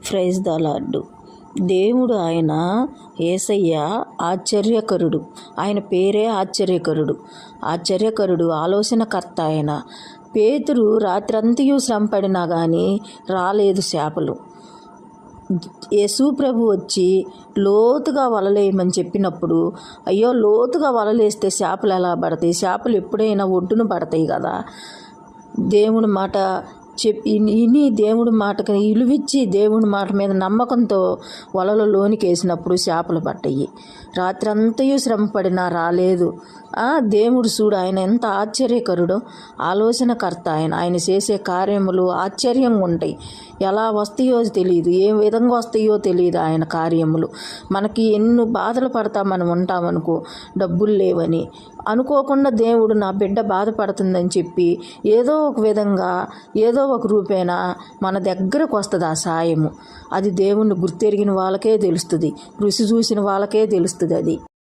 Praise the lord. దేవుడు ఆయన యేసయ్య ఆశ్చర్యకరుడు. ఆయన పేరే ఆశ్చర్యకరుడు, ఆలోచనకర్త. ఆయన పేతురు రాత్రంతయు శ్రమపడినా కానీ రాలేదు చేపలు. యేసు ప్రభు వచ్చి లోతుగా వలలేయమని చెప్పినప్పుడు, అయ్యో లోతుగా వలలేస్తే చేపలు ఎలా పడతాయి? చేపలు ఎప్పుడైనా ఒడ్డున పడతాయి కదా. దేవుని మాట విని దేవుడి మాటకు ఇలువిచ్చి దేవుడి మాట మీద నమ్మకంతో వలలో లోనికి వేసినప్పుడు చేపలు పట్టాయి. రాత్రంతయు శ్రమపడినా రాలేదు. దేవుడు చూడు, ఆయన ఎంత ఆశ్చర్యకరుడో, ఆలోచనకర్త. ఆయన చేసే కార్యములు ఆశ్చర్యంగా ఉంటాయి. ఎలా వస్తాయో తెలియదు, ఏ విధంగా వస్తాయో తెలియదు ఆయన కార్యములు. మనకి ఎన్నో బాధలు పడతా మనం ఉంటామనుకో, డబ్బులు లేవని అనుకోకుండా దేవుడు నా బిడ్డ బాధపడుతుందని చెప్పి ఏదో ఒక విధంగా ఏదో ఒక రూపేణ మన దగ్గరకు వస్తుంది ఆ సాయము. అది దేవుణ్ణి గుర్తెరిగిన వాళ్ళకే తెలుస్తుంది, రుచి చూసిన వాళ్ళకే తెలుస్తుంది అది.